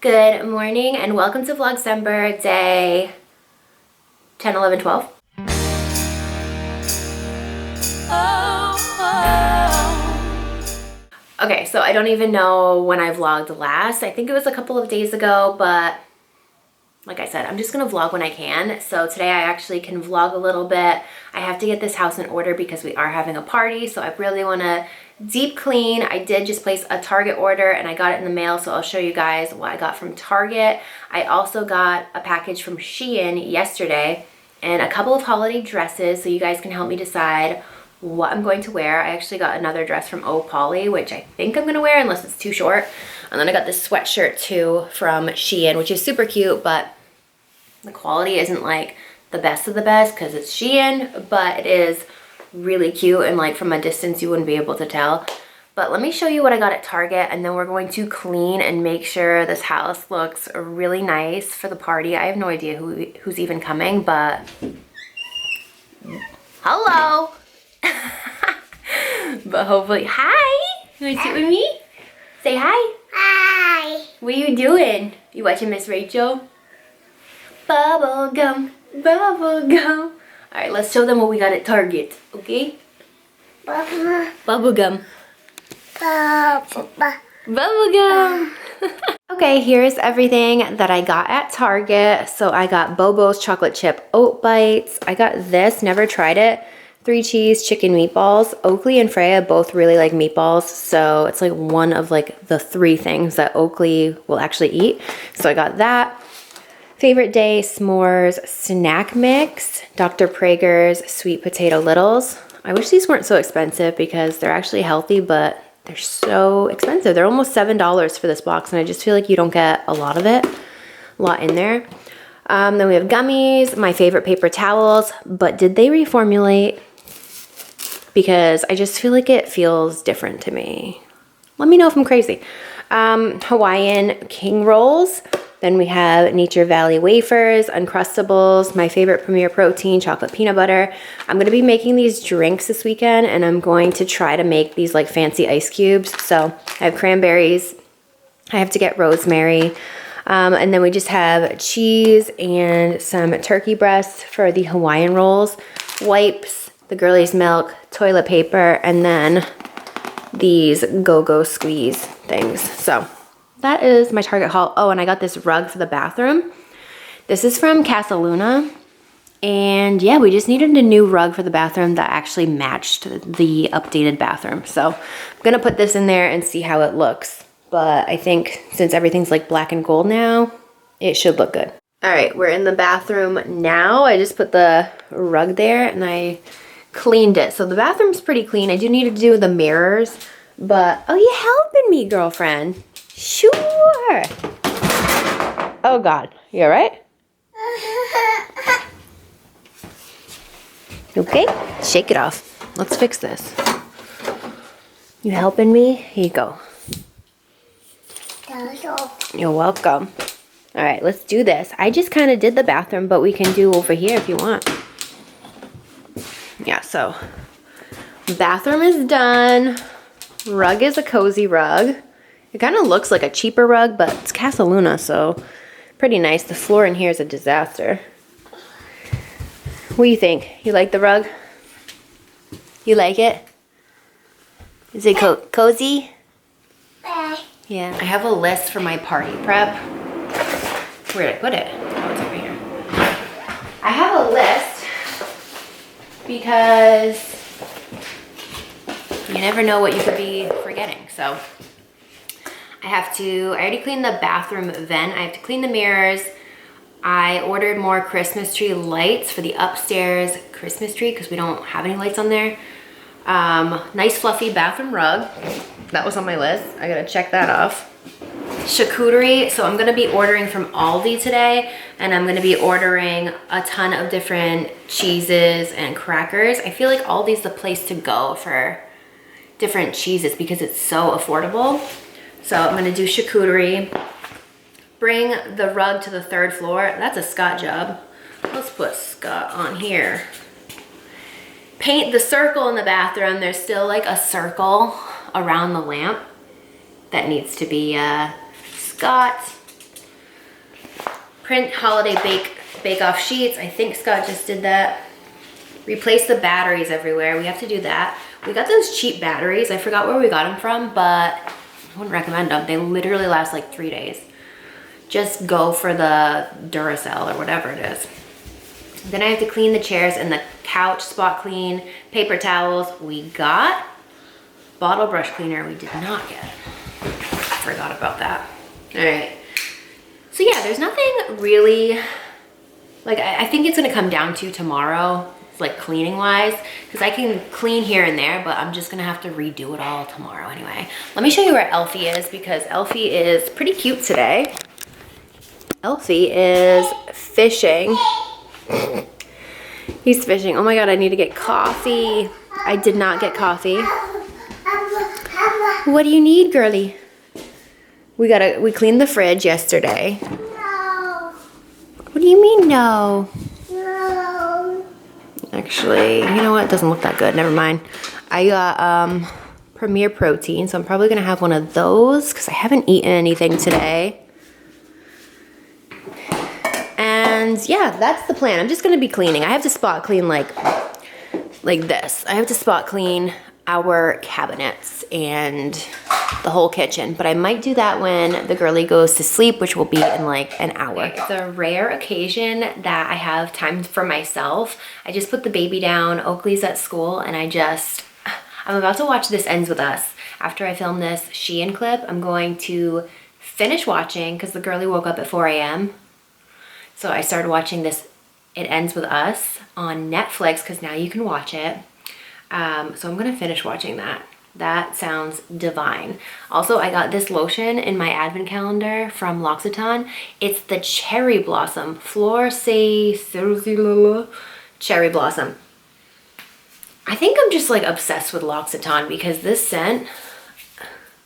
Good morning and welcome to Vlogcember day 10, 11, 12. Okay, so I don't even know when I vlogged last. I think it was a couple of days ago, but like I said, I'm just gonna vlog when I can. So today I actually can vlog a little bit. I have to get this house in order because we are having a party, so I really wanna deep clean. I did just place a Target order and I got it in the mail, so I'll show you guys what I got from Target. I also got a package from Shein yesterday and a couple of holiday dresses, so you guys can help me decide what I'm going to wear. I actually got another dress from Polly, which I think I'm gonna wear unless it's too short. And then I got this sweatshirt too from Shein, which is super cute, but the quality isn't like the best of the best because it's Shein, but it is really cute and like from a distance you wouldn't be able to tell. But let me show you what I got at Target and then we're going to clean and make sure this house looks really nice for the party. I have no idea who's even coming, but hello. But hopefully, hi! You wanna sit with me? Say hi. Hi. What are you doing? You watching Miss Rachel? Bubble gum, bubble gum. All right, let's show them what we got at Target, okay? Bubble gum. Bubble gum. Okay, here's everything that I got at Target. So I got Bobo's chocolate chip oat bites. I got this, never tried it. 3 cheese chicken meatballs. Oakley and Freya both really like meatballs, so it's like one of like the 3 things that Oakley will actually eat. So I got that. Favorite day s'mores snack mix. Dr. Praeger's sweet potato littles. I wish these weren't so expensive because they're actually healthy, but they're so expensive. They're almost $7 for this box, and I just feel like you don't get a lot of it, a lot in there. Then we have gummies, my favorite paper towels, but did they reformulate? Because I just feel like it feels different to me. Let me know if I'm crazy. Hawaiian king rolls. Then we have Nature Valley wafers, Uncrustables, my favorite Premier Protein, chocolate peanut butter. I'm gonna be making these drinks this weekend and I'm going to try to make these like fancy ice cubes. So I have cranberries, I have to get rosemary, and then we just have cheese and some turkey breasts for the Hawaiian rolls, wipes, the girlies milk, toilet paper, and then these go-go squeeze things. So that is my Target haul. Oh, and I got this rug for the bathroom. This is from Casa Luna. And yeah, we just needed a new rug for the bathroom that actually matched the updated bathroom. So I'm gonna put this in there and see how it looks. But I think since everything's like black and gold now, it should look good. All right, we're in the bathroom now. I just put the rug there and I cleaned it. So the bathroom's pretty clean. I do need to do the mirrors, but oh, you helping me, girlfriend? Sure. Oh God, you all right? Okay, shake it off. Let's fix this. You helping me? Here you go. You're welcome. All right, let's do this. I just kind of did the bathroom, but we can do over here if you want. Yeah, so bathroom is done. Rug is a cozy rug. It kind of looks like a cheaper rug, but it's Casa Luna, so pretty nice. The floor in here is a disaster. What do you think? You like the rug? You like it? Is it cozy? Yeah. I have a list for my party prep. Where did I put it? Oh, it's over here. I have a list because you never know what you could be forgetting. So I already cleaned the bathroom vent. I have to clean the mirrors. I ordered more Christmas tree lights for the upstairs Christmas tree because we don't have any lights on there. Nice fluffy bathroom rug. That was on my list. I gotta check that off. Charcuterie, so I'm gonna be ordering from Aldi today, and I'm gonna be ordering a ton of different cheeses and crackers. I feel like Aldi's the place to go for different cheeses because it's so affordable. So I'm gonna do charcuterie. Bring the rug to the 3rd floor. That's a Scott job. Let's put Scott on here. Paint the circle in the bathroom. There's still like a circle around the lamp that needs to be Scott. print holiday bake off sheets. I think Scott just did that. Replace the batteries everywhere. We have to do that. We got those cheap batteries. I forgot where we got them from, but I wouldn't recommend them. They literally last like 3 days. Just go for the Duracell or whatever it is. Then I have to clean the chairs and the couch, spot clean, paper towels. We got bottle brush cleaner. We did not get. Forgot about that. All right. So yeah, there's nothing really, like I think it's gonna come down to tomorrow, like cleaning wise, because I can clean here and there, but I'm just gonna have to redo it all tomorrow anyway. Let me show you where Elfie is, because Elfie is pretty cute today. Elfie is fishing. He's fishing. Oh my God, I need to get coffee. I did not get coffee. What do you need, girly? We cleaned the fridge yesterday. No. What do you mean no? No. Actually, you know what? It doesn't look that good. Never mind. I got Premier Protein, so I'm probably gonna have one of those because I haven't eaten anything today. And yeah, that's the plan. I'm just gonna be cleaning. I have to spot clean like this. I have to spot clean our cabinets and the whole kitchen, but I might do that when the girly goes to sleep, which will be in like an hour. It's a rare occasion that I have time for myself. I just put the baby down. Oakley's at school, and I'm about to watch This Ends With Us. After I film this Shein clip, I'm going to finish watching because the girly woke up at 4 a.m. So I started watching this It Ends With Us on Netflix because now you can watch it. So I'm gonna finish watching that. That sounds divine. Also, I got this lotion in my advent calendar from L'Occitane. It's the Cherry Blossom. Cherry Blossom. I think I'm just like obsessed with L'Occitane because this scent,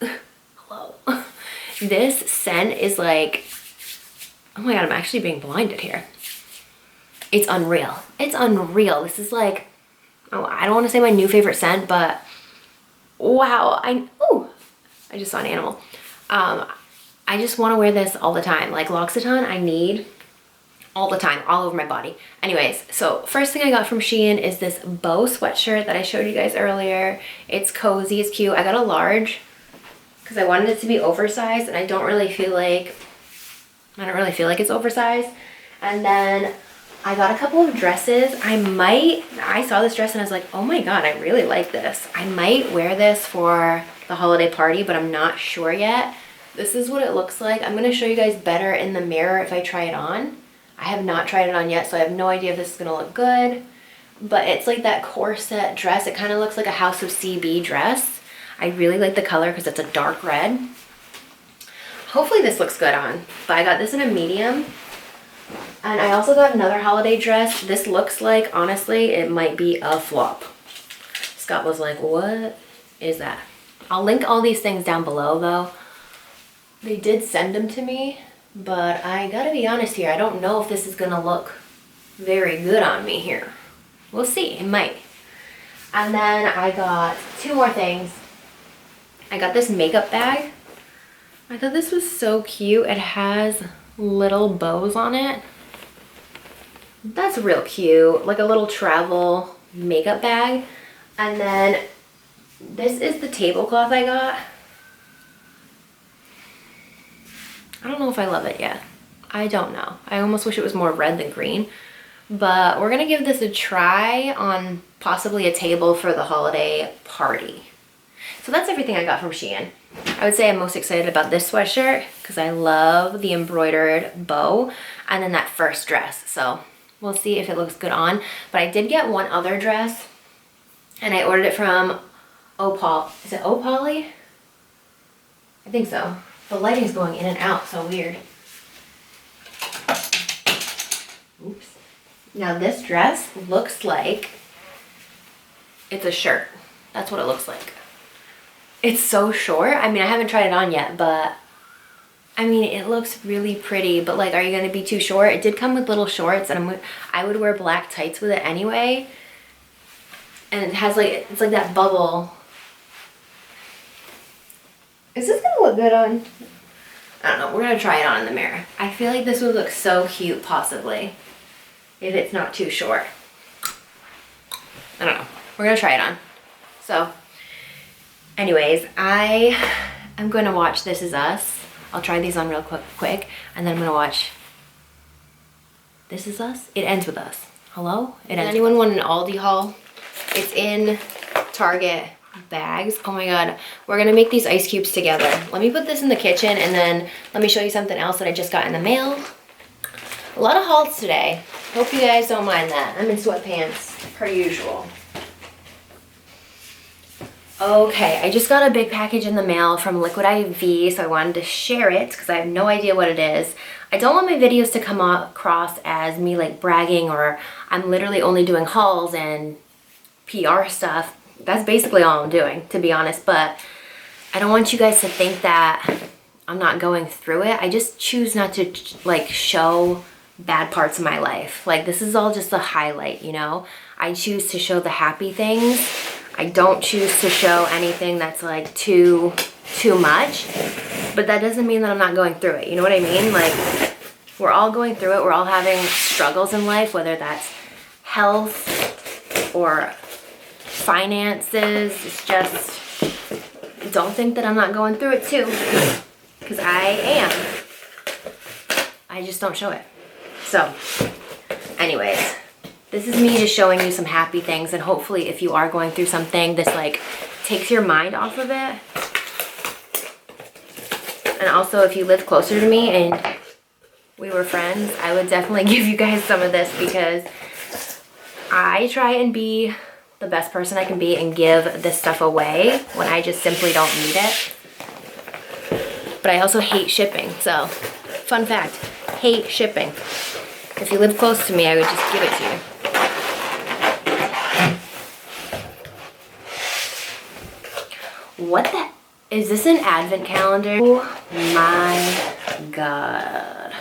hello. This scent is like, oh my God, I'm actually being blinded here. It's unreal. It's unreal. This is like, oh, I don't want to say my new favorite scent, but wow, I just saw an animal. I just want to wear this all the time. Like L'Occitane, I need all the time, all over my body. Anyways, so first thing I got from Shein is this bow sweatshirt that I showed you guys earlier. It's cozy, it's cute. I got a large because I wanted it to be oversized, and I don't really feel like it's oversized. And then I got a couple of dresses. I saw this dress and I was like, oh my God, I really like this. I might wear this for the holiday party, but I'm not sure yet. This is what it looks like. I'm gonna show you guys better in the mirror if I try it on. I have not tried it on yet, so I have no idea if this is gonna look good, but it's like that corset dress. It kind of looks like a House of CB dress. I really like the color because it's a dark red. Hopefully this looks good on, but I got this in a medium. And I also got another holiday dress. This looks like, honestly, it might be a flop. Scott was like, what is that? I'll link all these things down below though. They did send them to me, but I gotta be honest here. I don't know if this is gonna look very good on me here. We'll see, it might. And then I got two more things. I got this makeup bag. I thought this was so cute. It has little bows on it. That's real cute, like a little travel makeup bag. And then this is the tablecloth I got. I don't know if I love it yet. I don't know. I almost wish it was more red than green, but we're gonna give this a try on possibly a table for the holiday party. So that's everything I got from Shein. I would say I'm most excited about this sweatshirt because I love the embroidered bow, and then that first dress. So we'll see if it looks good on. But I did get one other dress, and I ordered it from Opal. Is it Opali? I think so. The lighting's going in and out, so weird. Oops. Now this dress looks like it's a shirt. That's what it looks like. It's so short. I mean, I haven't tried it on yet, but I mean, it looks really pretty, but like, are you gonna be too short? It did come with little shorts, and I would wear black tights with it anyway. And it has like, it's like that bubble. Is this gonna look good on? I don't know, we're gonna try it on in the mirror. I feel like this would look so cute, possibly, if it's not too short. I don't know, we're gonna try it on. So, anyways, I am gonna watch This Is Us. I'll try these on real quick, and then I'm gonna watch This Is Us. It ends with us. Hello? Does anyone want an Aldi haul? It's in Target bags. Oh my god, we're gonna make these ice cubes together. Let me put this in the kitchen and then let me show you something else that I just got in the mail. A lot of hauls today. Hope you guys don't mind that. I'm in sweatpants per usual. Okay, I just got a big package in the mail from Liquid IV, so I wanted to share it because I have no idea what it is. I don't want my videos to come across as me like bragging, or I'm literally only doing hauls and PR stuff. That's basically all I'm doing, to be honest, but I don't want you guys to think that I'm not going through it. I just choose not to like show bad parts of my life. Like, this is all just a highlight, you know? I choose to show the happy things. I don't choose to show anything that's like too much, but that doesn't mean that I'm not going through it. You know what I mean? Like, we're all going through it. We're all having struggles in life, whether that's health or finances. It's just, don't think that I'm not going through it too, because I am. I just don't show it. So, anyways, this is me just showing you some happy things, and hopefully if you are going through something, this like takes your mind off of it. And also, if you lived closer to me and we were friends, I would definitely give you guys some of this, because I try and be the best person I can be and give this stuff away when I just simply don't need it. But I also hate shipping, so fun fact, hate shipping. If you live close to me, I would just give it to you. What the? Is this an advent calendar? Oh my god.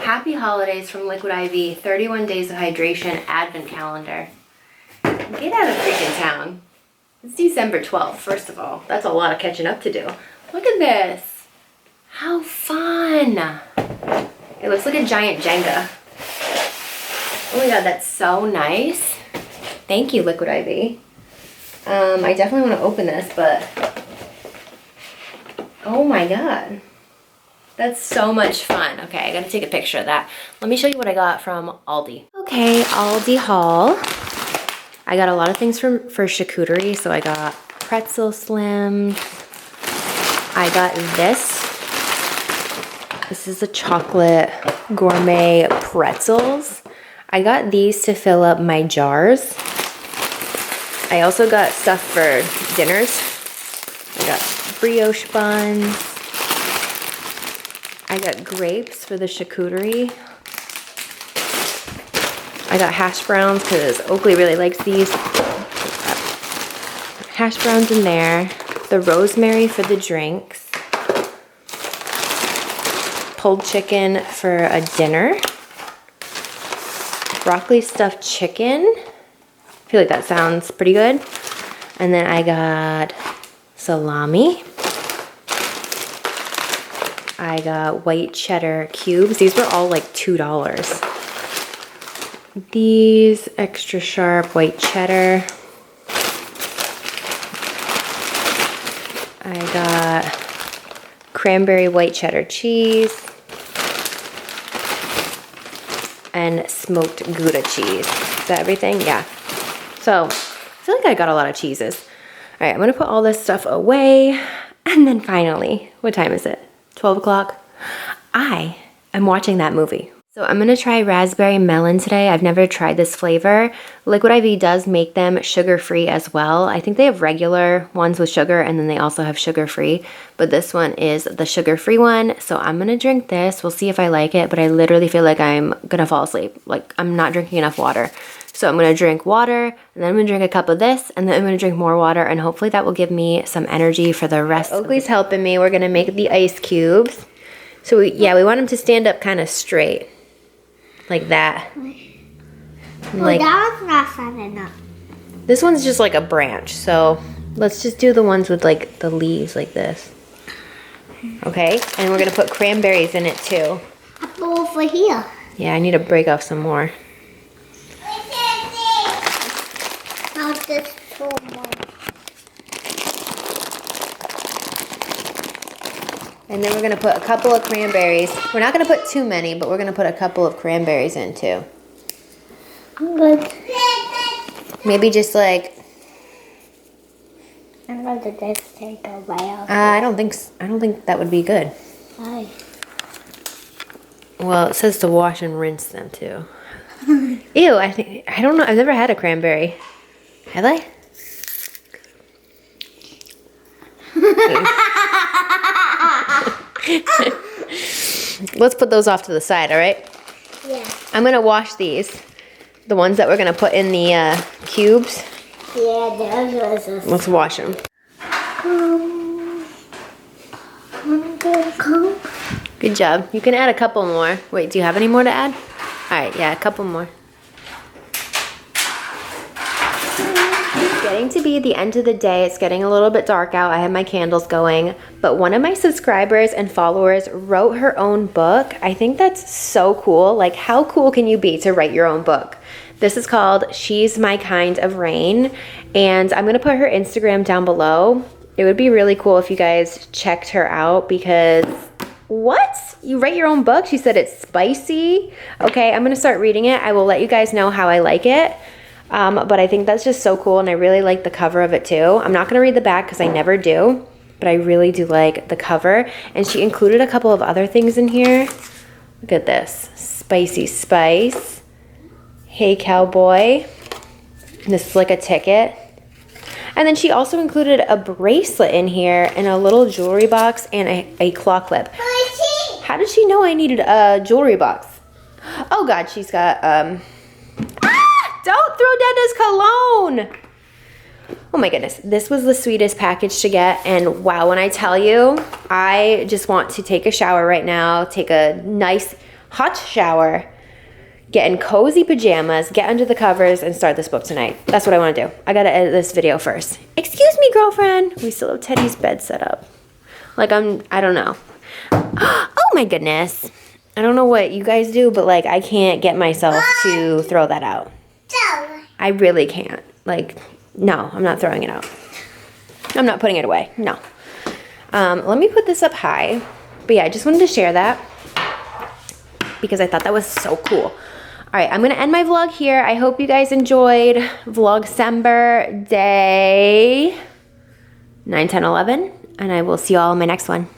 Happy holidays from Liquid IV. 31 days of hydration advent calendar. Get out of freaking town. It's December 12th, first of all. That's a lot of catching up to do. Look at this. How fun. It looks like a giant Jenga. Oh my god, that's so nice. Thank you, Liquid IV. I definitely want to open this, but oh my god. That's so much fun. Okay, I gotta take a picture of that. Let me show you what I got from Aldi. Okay, Aldi haul. I got a lot of things for charcuterie. So I got pretzel slims. I got this. This is a chocolate gourmet pretzels. I got these to fill up my jars. I also got stuff for dinners. I got brioche buns. I got grapes for the charcuterie. I got hash browns because Oakley really likes these. Hash browns in there. The rosemary for the drinks. Pulled chicken for a dinner. Broccoli stuffed chicken. I feel like that sounds pretty good. And then I got salami. I got white cheddar cubes. These were all like $2. These extra sharp white cheddar. I got cranberry white cheddar cheese and smoked Gouda cheese. Is that everything? Yeah. So I feel like I got a lot of cheeses. All right, I'm gonna put all this stuff away. And then finally, what time is it? 12 o'clock? I am watching that movie. So I'm gonna try raspberry melon today. I've never tried this flavor. Liquid IV does make them sugar-free as well. I think they have regular ones with sugar, and then they also have sugar-free, but this one is the sugar-free one. So I'm gonna drink this. We'll see if I like it, but I literally feel like I'm gonna fall asleep. Like, I'm not drinking enough water. So I'm gonna drink water, and then I'm gonna drink a cup of this, and then I'm gonna drink more water, and hopefully that will give me some energy for the rest. Oakley's helping me. We're gonna make the ice cubes. So we want them to stand up kind of straight. Like that. Like, that one's not fun enough. This one's just like a branch, so let's just do the ones with like the leaves like this. Okay, and we're gonna put cranberries in it too. Apple over here. Yeah, I need to break off some more. Not this too much. And then we're gonna put a couple of cranberries. We're not gonna put too many, but we're gonna put a couple of cranberries in too. I'm good. Maybe just like. I'm going to just take a while. I don't think that would be good. Why? Well, it says to wash and rinse them too. Ew, I don't know. I've never had a cranberry. Have I? Let's put those off to the side, all right? Yeah. I'm gonna wash these. The ones that we're gonna put in the cubes. Yeah, those was Let's wash them. Good job. You can add a couple more. Wait, do you have any more to add? All right, yeah, a couple more. It's getting to be the end of the day. It's getting a little bit dark out. I have my candles going, but one of my subscribers and followers wrote her own book. I think that's so cool. Like, how cool can you be to write your own book? This is called She's My Kind of Rain, and I'm gonna put her Instagram down below. It would be really cool if you guys checked her out because, what? You write your own book? She said it's spicy. Okay, I'm gonna start reading it. I will let you guys know how I like it. But I think that's just so cool, and I really like the cover of it too. I'm not gonna read the back because I never do, but I really do like the cover. And she included a couple of other things in here. Look at this, spicy spice. Hey Cowboy. This is like a ticket. And then she also included a bracelet in here and a little jewelry box and a claw clip. How did she know I needed a jewelry box? Oh God, she's got, don't throw Dada's cologne. Oh my goodness, this was the sweetest package to get, and wow, when I tell you, I just want to take a shower right now, take a nice hot shower, get in cozy pajamas, get under the covers, and start this book tonight. That's what I want to do. I gotta edit this video first. Excuse me, girlfriend. We still have Teddy's bed set up. Like I don't know. Oh my goodness. I don't know what you guys do, but like I can't get myself to throw that out. I really can't. Like, no, I'm not throwing it out. I'm not putting it away, no. Let me put this up high. But yeah, I just wanted to share that because I thought that was so cool. All right, I'm gonna end my vlog here. I hope you guys enjoyed Vlogcember day 9, 10, 11, and I will see you all in my next one.